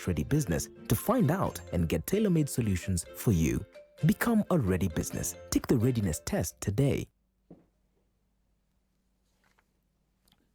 ready business to find out and get tailor-made solutions for you. Become a ready business. Take the readiness test today.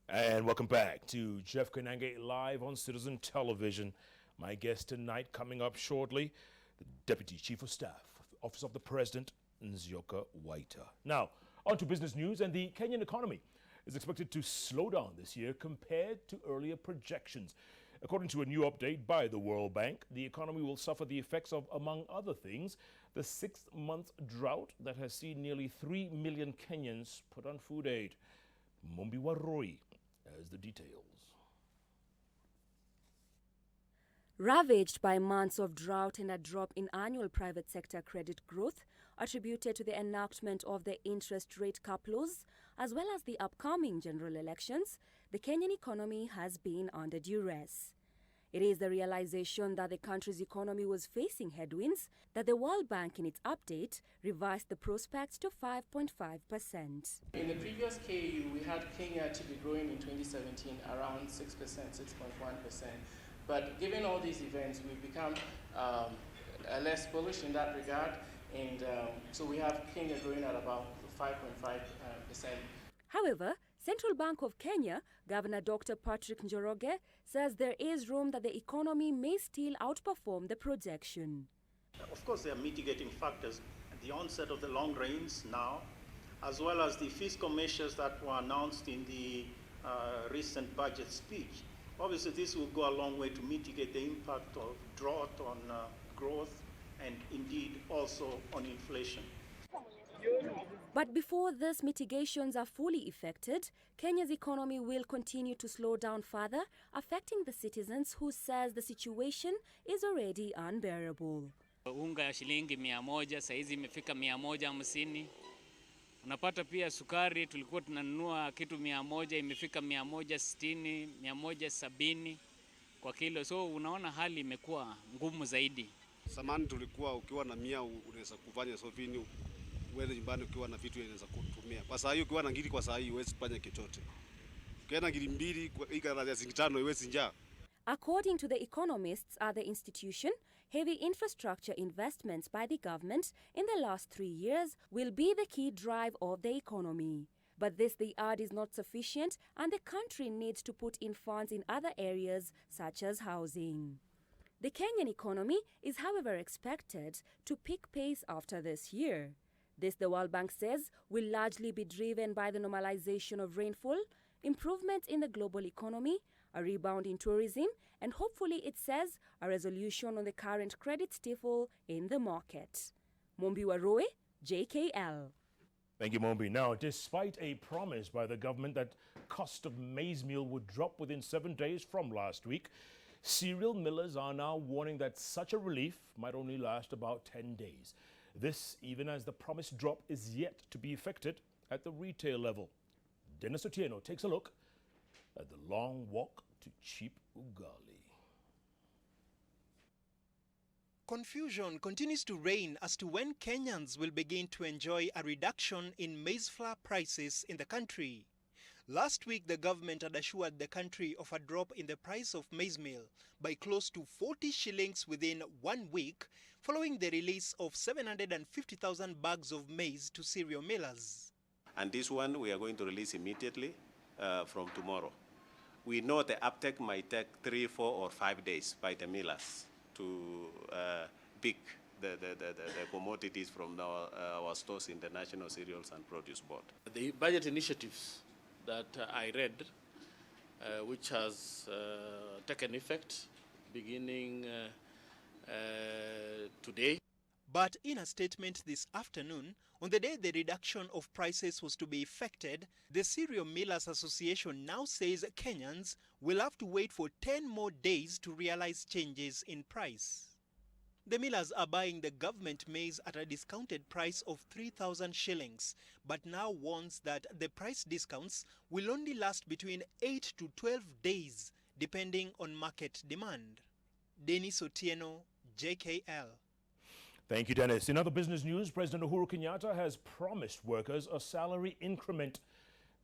And welcome back to Jeff Koinange live on Citizen Television. My guest tonight coming up shortly, the Deputy Chief of Staff, Office of the President, Nzioka Waita. Now, on to business news, and the Kenyan economy is expected to slow down this year compared to earlier projections. According to a new update by the World Bank, the economy will suffer the effects of, among other things, the 6-month drought that has seen nearly 3 million Kenyans put on food aid. Mombi Waroi has the details. Ravaged by months of drought and a drop in annual private sector credit growth attributed to the enactment of the interest rate cap laws, as well as the upcoming general elections, the Kenyan economy has been under duress. It is the realization that the country's economy was facing headwinds that the World Bank, in its update, revised the prospects to 5.5%. In the previous KU, we had Kenya to be growing in 2017 around 6%, 6.1%. But given all these events, we've become less bullish in that regard. And so we have Kenya growing at about 5.5%. However, Central Bank of Kenya, Governor Dr. Patrick Njoroge, says there is room that the economy may still outperform the projection. Of course, there are mitigating factors at the onset of the long rains now, as well as the fiscal measures that were announced in the recent budget speech. Obviously, this will go a long way to mitigate the impact of drought on growth and indeed also on inflation. But before these mitigations are fully effected, Kenya's economy will continue to slow down further, affecting the citizens who says the situation is already unbearable. Unga ya shilingi 100 saizi imefika 150. Unapata pia sukari tulikuwa tunanunua kitu 100 imefika 160, 170 kwa kilo. So unaona hali imekuwa ngumu zaidi. Zamani tulikuwa ukiwa na 100 unaweza kufanya sofini, uende nyumbani ukiwa na vitu unaweza kutumia. Kwa saa hii ukiwa na ngiri kwa saa hii huwezi kufanya chochote. Ukiwa na ngiri 2 ikala shilingi 5 huwezi njaa. According to the economists at the institution, heavy infrastructure investments by the government in the last 3 years will be the key drive of the economy. But this, they add, is not sufficient, and the country needs to put in funds in other areas such as housing. The Kenyan economy is, however, expected to pick pace after this year. This, the World Bank says, will largely be driven by the normalization of rainfall, improvements in the global economy, a rebound in tourism, and hopefully, it says, a resolution on the current credit stifle in the market. Mombi Waroi, JKL. Thank you, Mombi. Now, despite a promise by the government that cost of maize meal would drop within 7 days from last week, cereal millers are now warning that such a relief might only last about 10 days. This, even as the promised drop is yet to be effected at the retail level. Dennis Otieno takes a look at the long walk to cheap ugali. Confusion continues to reign as to when Kenyans will begin to enjoy a reduction in maize flour prices in the country. Last week, the government had assured the country of a drop in the price of maize meal by close to 40 shillings within 1 week, following the release of 750,000 bags of maize to cereal millers. And this one we are going to release immediately from tomorrow. We know the uptake might take 3, 4, or 5 days by the millers to pick the commodities from our stores in the National Cereals and Produce Board. The budget initiatives that I read, which has taken effect beginning today. But in a statement this afternoon, on the day the reduction of prices was to be effected, the Cereal Millers Association now says Kenyans will have to wait for 10 more days to realize changes in price. The millers are buying the government maize at a discounted price of 3,000 shillings, but now warns that the price discounts will only last between 8 to 12 days, depending on market demand. Dennis Otieno, JKL. Thank you, Dennis. In other business news, President Uhuru Kenyatta has promised workers a salary increment.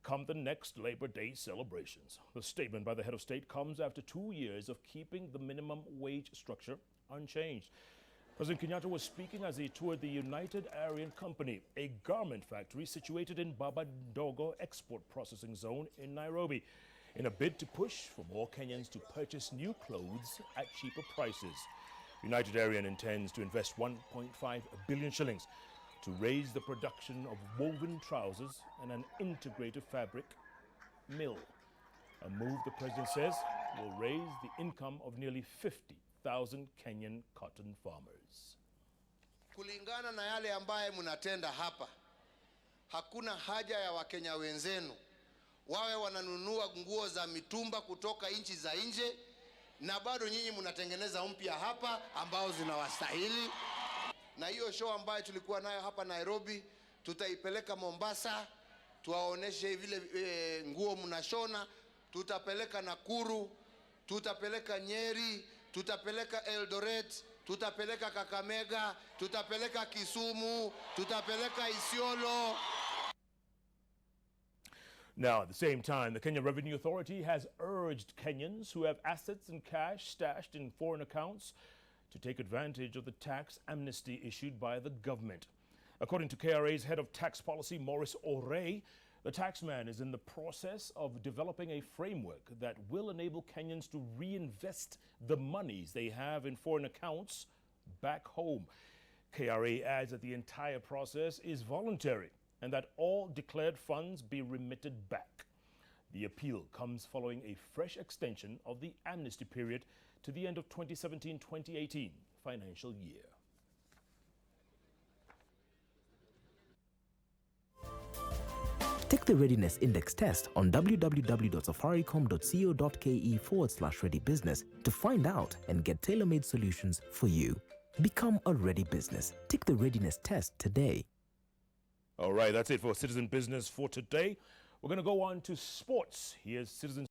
come the next Labor Day celebrations. The statement by the head of state comes after 2 years of keeping the minimum wage structure unchanged. President Kenyatta was speaking as he toured the United Aryan Company, a garment factory situated in Babadogo Export Processing Zone in Nairobi, in a bid to push for more Kenyans to purchase new clothes at cheaper prices. United Aryan intends to invest 1.5 billion shillings to raise the production of woven trousers and an integrated fabric mill. A move the president says will raise the income of nearly 50,000 Kenyan cotton farmers. Kulingana na yale ambaye munatenda hapa, hakuna haja ya Wakenya wenzenu wawe wananunua nguo za mitumba kutoka nchi za nje, na bado nyinyi munatengeneza mpya hapa ambao zinawastahili. Na hiyo show ambayo tulikuwa nayo hapa Nairobi, tutaipeleka Mombasa, tuwaoneshe vile nguo mnashona, tutapeleka Nakuru, tutapeleka Nyeri, tutapeleka Eldoret, tutapeleka Kakamega, tutapeleka Kisumu, tutapeleka Isiolo. Now, at the same time, the Kenya Revenue Authority has urged Kenyans who have assets and cash stashed in foreign accounts to take advantage of the tax amnesty issued by the government. According to KRA's head of tax policy, Maurice Orey, the taxman is in the process of developing a framework that will enable Kenyans to reinvest the monies they have in foreign accounts back home. KRA adds that the entire process is voluntary and that all declared funds be remitted back. The appeal comes following a fresh extension of the amnesty period to the end of 2017-2018 financial year. Take the Readiness Index test on www.safaricom.co.ke/readybusiness to find out and get tailor-made solutions for you. Become a ready business. Take the Readiness test today. All right, that's it for Citizen Business for today. We're going to go on to sports. Here's Citizen